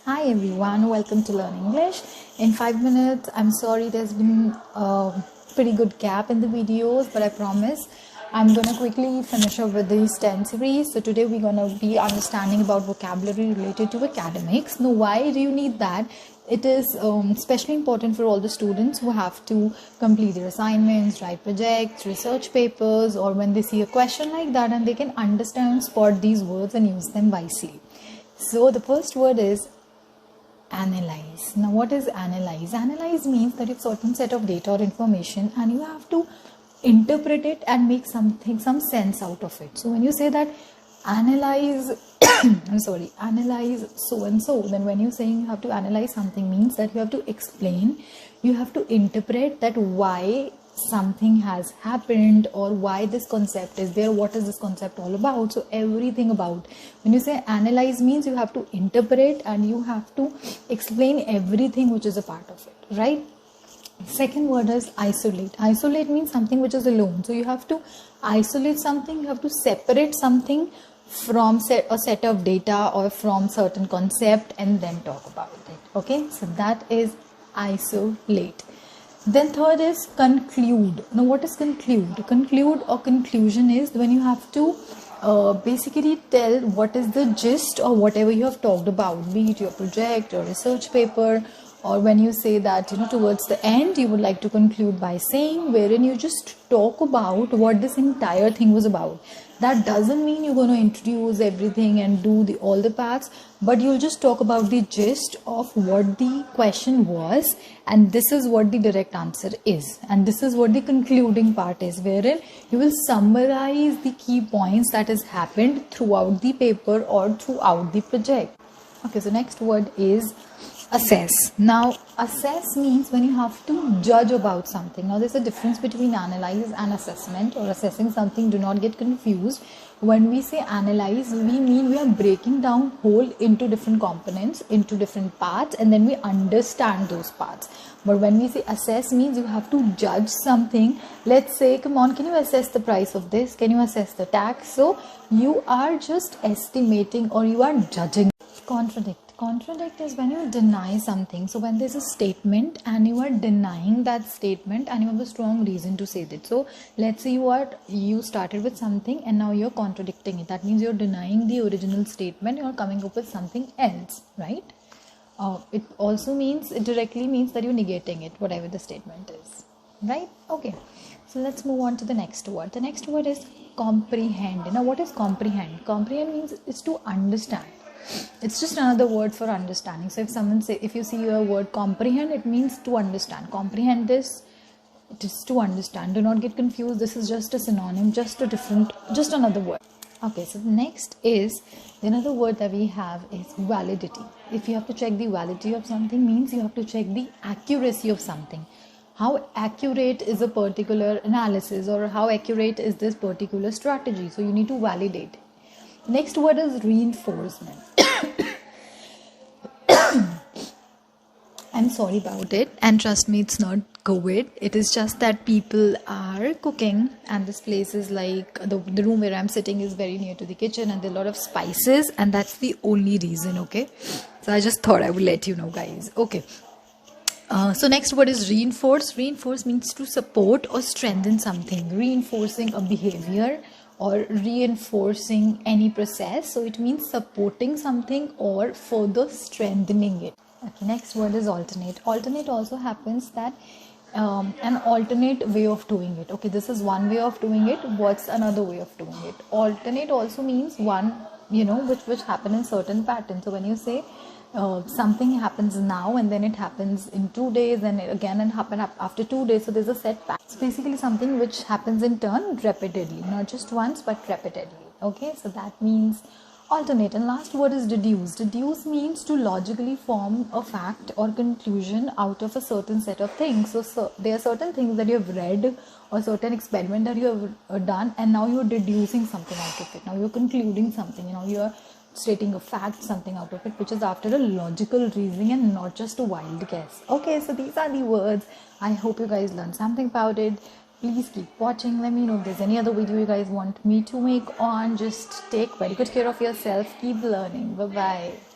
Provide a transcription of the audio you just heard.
Hi everyone, welcome to Learn English. In 5 minutes, I'm sorry there's been a pretty good gap in the videos, but I promise I'm gonna quickly finish up with these 10 series. So today we're gonna be understanding about vocabulary related to academics. Now, why do you need that? It is especially important for all the students who have to complete their assignments, write projects, research papers, or when they see a question like that and they can understand and spot these words and use them wisely. So the first word is analyze. Now, what is analyze? Analyze means that you have certain set of data or information and you have to interpret it and make some sense out of it. So when you say that analyze analyze so and so, then when you're saying you have to analyze something means that you have to explain, you have to interpret that why something has happened or why this concept is there, what is this concept all about. So everything about, when you say analyze means you have to interpret and you have to explain everything which is a part of it, right? Second word is isolate. Isolate means something which is alone. So you have to isolate something, you have to separate something from a set of data or from certain concept and then talk about it. Okay, so that is isolate. Then third is conclude. Now, what is conclude? Conclude or conclusion is when you have to basically tell what is the gist or whatever you have talked about, be it your project or research paper, or when you say that towards the end you would like to conclude by saying, wherein you just talk about what this entire thing was about. That doesn't mean you're going to introduce everything and do all the parts, but you'll just talk about the gist of what the question was, and this is what the direct answer is, and this is what the concluding part is, wherein you will summarize the key points that has happened throughout the paper or throughout the project. Okay, so next word is assess. Now, assess means when you have to judge about something. Now, there's a difference between analyze and assessment or assessing something. Do not get confused. When we say analyze, we mean we are breaking down whole into different components, into different parts, and then we understand those parts. But when we say assess means you have to judge something. Let's say, come on, can you assess the price of this? Can you assess the tax? So you are just estimating or you are judging. Contradict is when you deny something. So when there's a statement and you are denying that statement and you have a strong reason to say that. So let's say you started with something and now you're contradicting it. That means you're denying the original statement. You're coming up with something else, right? It also means, it directly means that you're negating it, whatever the statement is, right? Okay, so let's move on to the next word. The next word is comprehend. Now, what is comprehend? Comprehend means is to understand. It's just another word for understanding. So if you see a word comprehend, it means to understand. Comprehend this, it is to understand. Do not get confused. This is just a synonym, just another word. Okay, so the next is, another word that we have is validity. If you have to check the validity of something, means you have to check the accuracy of something. How accurate is a particular analysis, or how accurate is this particular strategy? So you need to validate. Next word is reinforcement. I'm sorry about it, and trust me, it's not COVID. It is just that people are cooking and this place is like, the room where I'm sitting is very near to the kitchen and there are a lot of spices, and that's the only reason. Okay, so I just thought I would let you know, guys. Okay, so next word is reinforce. Reinforce means to support or strengthen something, reinforcing a behavior or reinforcing any process. So it means supporting something or further strengthening it. Okay, next word is alternate. Alternate also happens that an alternate way of doing it. Okay, this is one way of doing it. What's another way of doing it? Alternate also means one, which happen in certain patterns. So when you say something happens now and then it happens in 2 days, and again it happen after 2 days. So there's a set pattern. It's basically something which happens in turn repeatedly, not just once but repeatedly. Okay, so that means alternate. And last word is deduce. Deduce means to logically form a fact or conclusion out of a certain set of things. So there are certain things that you have read or certain experiment that you have done, and now you're deducing something out of it. Now you're concluding something. You're stating a fact, something out of it, which is after a logical reasoning and not just a wild guess. Okay, so these are the words. I hope you guys learned something about it. Please keep watching. Let me know if there's any other video you guys want me to make on. Just take very good care of yourself. Keep learning. Bye bye.